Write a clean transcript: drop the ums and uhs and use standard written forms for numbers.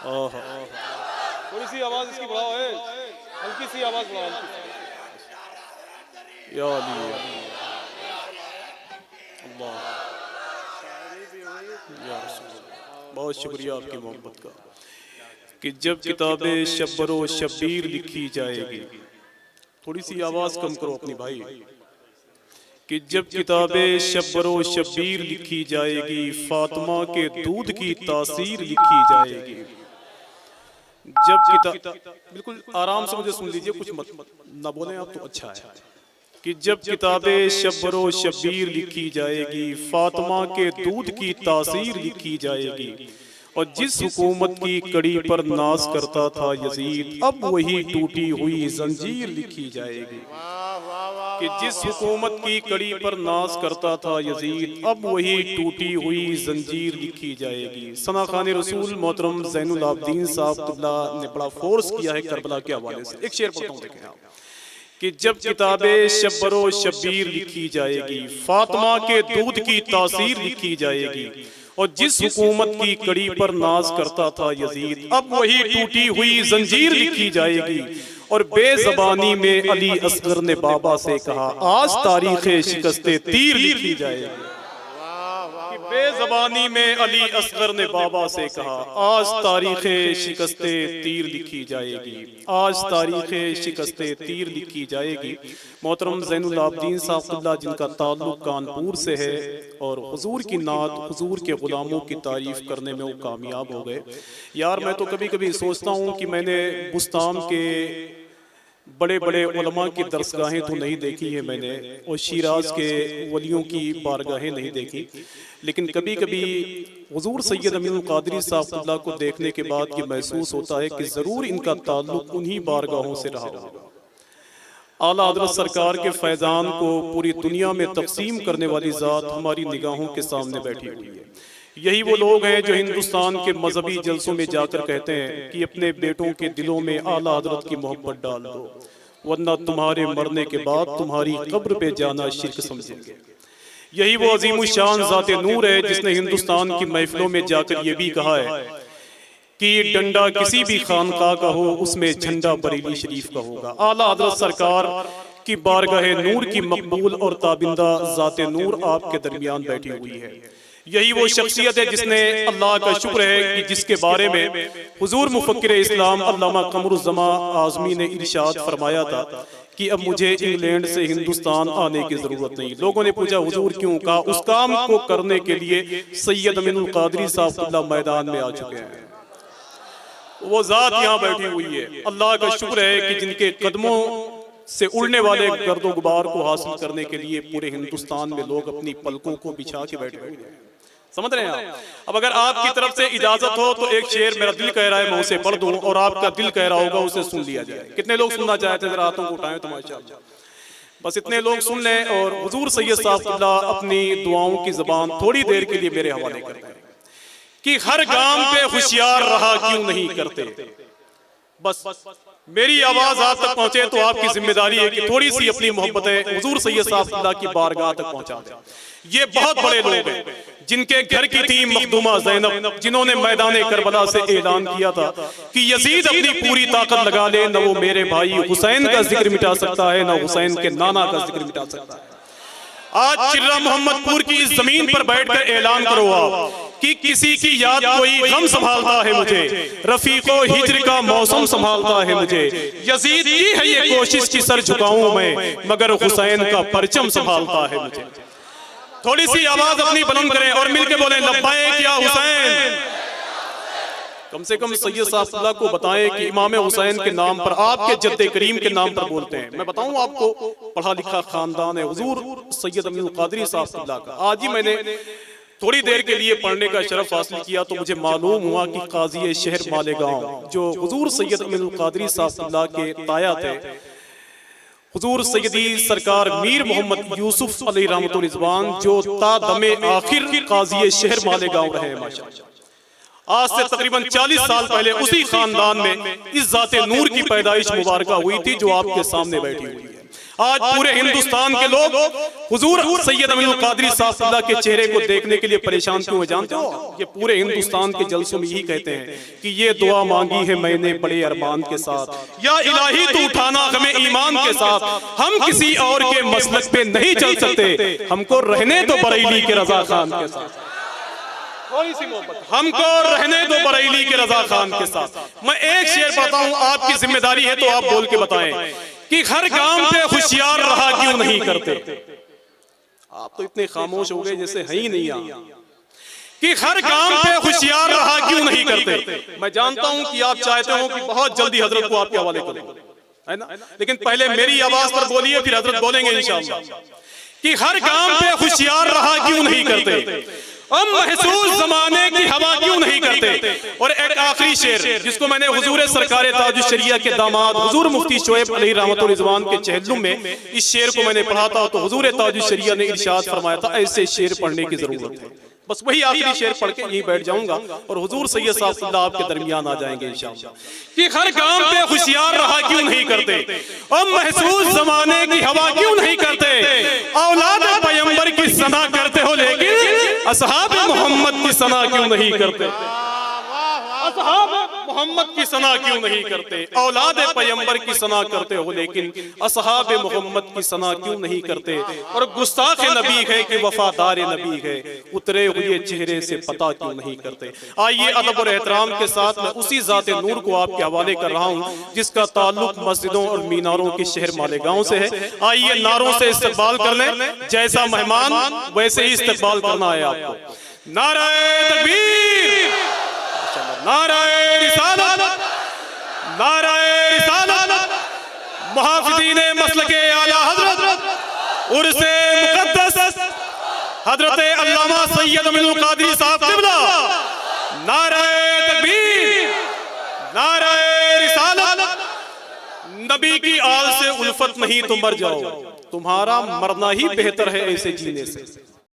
ओह, थोड़ी सी आवाज इसकी बढ़ाओ है, हल्की सी आवाज बढ़ाओ, या अली अल्लाह, या रसूल। बहुत शुक्रिया आपकी मोहब्बत का कि जब किताबें शब्बरो शब्बीर लिखी जाएगी, थोड़ी सी आवाज कम करो अपनी भाई, कि जब किताबें शब्बरो शब्बीर लिखी जाएगी, फातिमा के दूध की तासीर लिखी जाएगी। जब किताब, बिल्कुल आराम से मुझे सुन लीजिए, कुछ मत ना बोलें आप तो अच्छा है, कि जब किताबें शब्बरो शब्बीर लिखी जाएगी, फातिमा के दूध की तासीर लिखी जाएगी, और जिस हुकूमत की कड़ी पर नाज करता था यजीद, अब वही टूटी हुई जंजीर लिखी जाएगी। कि जिस हुकूमत की कड़ी पर नाज करता था यजीद, अब वही टूटी हुई जंजीर लिखी जाएगी। सना खान रसूल मोहतरम ज़ैनुल आबदीन साहब ने बड़ा फोर्स किया है करबला के हवाले से। एक शेर पढ़ता हूं, देखें आप, कि जब किताबें शब्बरो शब्बीर लिखी जाएगी, फातिमा के दूध की तासीर लिखी जाएगी, और जिस हुकूमत की कड़ी पर नाज करता था यजीद, अब वही टूटी हुई जंजीर लिखी जाएगी। और बेज़बानी में अली असगर ने बाबा से कहा, आज तारीख़े शिकस्ते तीर लिखी जाएगी। बेज़बानी में अली असगर ने बाबा से कहा, आज तारीख़े शिकस्ते तीर लिखी जाएगी, आज तारीख़े शिकस्ते तीर लिखी जाएगी। मोहतरम ज़ैनुल आबदीन साहब जिनका ताल्लुक़ कानपुर से है, और हुजूर की नात, हुजूर के ग़ुलामों की तारीफ़ करने में वो कामयाब हो गए। यार मैं तो कभी कभी सोचता हूँ कि मैंने बुस्तान के बड़े बड़े उलमा की दरसगाहें तो नहीं देखी है मैंने, और शिराज के वलियों की बारगाहें नहीं देखी, लेकिन कभी कभी हुजूर सैयद अमीनुल कादरी साहब को देखने के बाद ये महसूस होता है कि ज़रूर इनका ताल्लुक़ उन्हीं बारगाहों से रहा होगा। आला हज़रत सरकार के फैज़ान को पूरी दुनिया में तक़सीम करने वाली ज़ात हमारी निगाहों के सामने बैठी हुई है। यही वो लोग हैं जो हिंदुस्तान के मजहबी जलसों में जाकर कहते हैं कि अपने बेटों के दिलों में आला हज़रत की मोहब्बत डाल दो, वरना तुम्हारे मरने के बाद तुम्हारी कब्र पे जाना शिर्क समझेंगे। यही वो अज़ीमुश्शान ज़ाते नूर है जिसने हिंदुस्तान की महफिलों में जाकर ये भी कहा है कि डंडा किसी भी खानका का हो, उसमें झंडा बरेली शरीफ का होगा। आला हज़रत सरकार की बारगाह नूर की मकबूल और ताबिंदा ज़ाते नूर आपके दरमियान बैठी हुई है। यही वो शख्सियत है जिसने, अल्लाह का शुक्र है कि जिसके बारे में हुजूर मुफक्किर इस्लाम अल्लामा कमरुज़्ज़मा आज़मी ने इरशाद फरमाया था कि अब मुझे इंग्लैंड से हिंदुस्तान आने की जरूरत नहीं। लोगों ने पूछा हुजूर क्यों? कहा उस काम को करने के लिए सैयद अमीनुल कादरी साहब मैदान में आ चुके हैं, वो जात यहाँ बैठी हुई है। अल्लाह का शुक्र है कि जिनके कदमों से उड़ने वाले गर्दो गुबार को हासिल करने के लिए पूरे हिंदुस्तान में लोग अपनी पलकों को बिछा के बैठे हुए हैं। समझ रहे हैं आप? अब अगर आपकी तरफ से इजाजत हो तो एक शेर मेरा दिल कह रहा है मैं उसे पढ़ दूं, और आपका दिल कह रहा होगा उसे सुन लिया जाए। कितने लोग सुनना चाहते हैं? जरा हाथों को उठाएं तो माशाअल्लाह, बस इतने लोग सुन लें। और हुजूर सैयद साहब अपनी दुआओं की ज़बान थोड़ी देर के लिए मेरे हवाले करते हैं कि हर गांव पे होशियार रहा क्यों नहीं करते। बस मेरी आवाज आप तक पहुंचे तो आपकी जिम्मेदारी है कि थोड़ी सी अपनी मोहब्बतें हुजूर सैयद साहब की बारगाह तक पहुंचा दें। ये बहुत बड़े लोग हैं जिनके घर की थी मखदूमा ज़ैनब, जिन्होंने मैदाने करबला से ऐलान किया था कि यजीद अपनी पूरी ताकत लगा ले, न वो मेरे भाई हुसैन का जिक्र मिटा सकता है, न हुसैन के नाना का जिक्र मिटा सकता है। आज चिर्रा मोहम्मदपुर की इस जमीन पर बैठकर ऐलान करो आप कि किसी की याद कोई गम संभालता है मुझे, रफीको हिज्र का मौसम संभालता है मुझे, यजीद की है ये कोशिश की सर झुकाऊं मैं, मगर हुसैन का परचम संभालता है मुझे। थोड़ी सी आवाज अपनी बुलंद करें और मिलके बोलें लब्बैक या हुसैन। कम से कम सैयद साहब को बताएं कि इमाम हुसैन के नाम पर, आपके जद्दे करीम के नाम पर बोलते हैं। मैं बताऊं आपको, पढ़ा लिखा खानदान है हुजूर सैयद अमीनुल कादरी साहब का। आज ही मैंने थोड़ी देर के लिए पढ़ने का शरफ हासिल किया तो मुझे मालूम हुआ कि काजी शहर मालेगांव जो हुजूर सैयद अमीनुल कादरी साहब के ताया थे, हुजूर सैयदी सरकार मीर मोहम्मद यूसुफ अलैहि रहमतुल रिज़वान, जो तादमे आखिर काजी शहर मालेगांव रहे माशाअल्लाह। आज से तकरीबन 40 साल पहले उसी खानदान में इस जाते नूर की पैदाइश मुबारका हुई थी जो आपके सामने बैठी हुई है। आज पूरे हिंदुस्तान के लोग हुजूर सैयद अमीनुल कादरी साहब के चेहरे को देखने के लिए परेशान क्यों है जानते हो? ये पूरे हिंदुस्तान के जलसों में यही कहते हैं कि ये दुआ मांगी है मैंने बड़े अरमान के साथ, या इलाही तू उठाना हमें ईमान के साथ, हम किसी और के मसलक पे नहीं चल सकते, हमको रहने दो बरेली के रजा खान के साथ। थोड़ी सी मोहब्बत, हमको रहने दो बरेली के रजा खान के साथ। मैं एक शेर पढ़ता हूं, आपकी जिम्मेदारी है तो आप बोल के बताएं कि हर काम पे होशियार रहा क्यों नहीं करते। आप तो इतने खामोश हो गए जैसे है ही नहीं यहाँ कि हर काम पे होशियार रहा क्यों नहीं करते। मैं जानता हूं कि आप चाहते हो कि बहुत जल्दी हजरत को आपके हवाले करूं, है ना, लेकिन पहले मेरी आवाज पर बोलिए फिर हजरत बोलेंगे इंशाअल्लाह कि हर काम पे होशियार रहा क्यों नहीं करते, हम महसूस जमाने की हवा क्यों नहीं करते। और एक आखिरी शेर जिसको मैंने हुजूर सरकार ताजुश शरिया के दामाद हुजूर मुफ्ती शोएब अलैहि रहमतुल रिजवान के चहल्लुम में इस शेर को मैंने पढ़ा था, तो हुजूर ताजुश शरिया ने इरशाद फरमाया था ऐसे शेर पढ़ने की जरूरत है। बस वही आखिरी शेर पढ़ के यहीं बैठ जाऊंगा और हुजूर सैयद साहब आपके दरमियान आ जाएंगे इंशाअल्लाह कि हर काम पे होशियार रहा क्यों नहीं करते, हम महसूस जमाने की हवा क्यों नहीं करते, औलाद पैगंबर की सना करते हो लेकिन असहाब मोहम्मद की सना क्यों नहीं करते, असहाब मोहम्मद की सना क्यों नहीं करते, औलाद पैगंबर की सना करते हो लेकिन असहाब मोहम्मद की सना क्यों नहीं करते, और गुस्ताख नबी है कि वफादार नबी है उतरे हुए चेहरे से पता क्यों नहीं करते। आइए अदब और एहतराम के साथ मैं उसी ज़ाते नूर को आपके हवाले कर रहा हूँ जिसका ताल्लुक मस्जिदों और मीनारों के शहर मालेगांव से है। आइए नारों से इस्तकबाल कर लें, जैसा मेहमान वैसे ही इस्तकबाल करना है आपको। नाराए तकबीर, नाराए रिसालत, नाराए रिसालत, मुहाफिज़ीने मसलके आला हज़रत उर्से मुक़द्दस हज़रत अल्लामा सैयद अमीनुल कादरी साहब क़िबला, नाराए तकबीर, नाराए रिसालत। नबी की आल से उल्फत नहीं तो मर जाओ, तुम्हारा मरना ही बेहतर है ऐसे जीने से।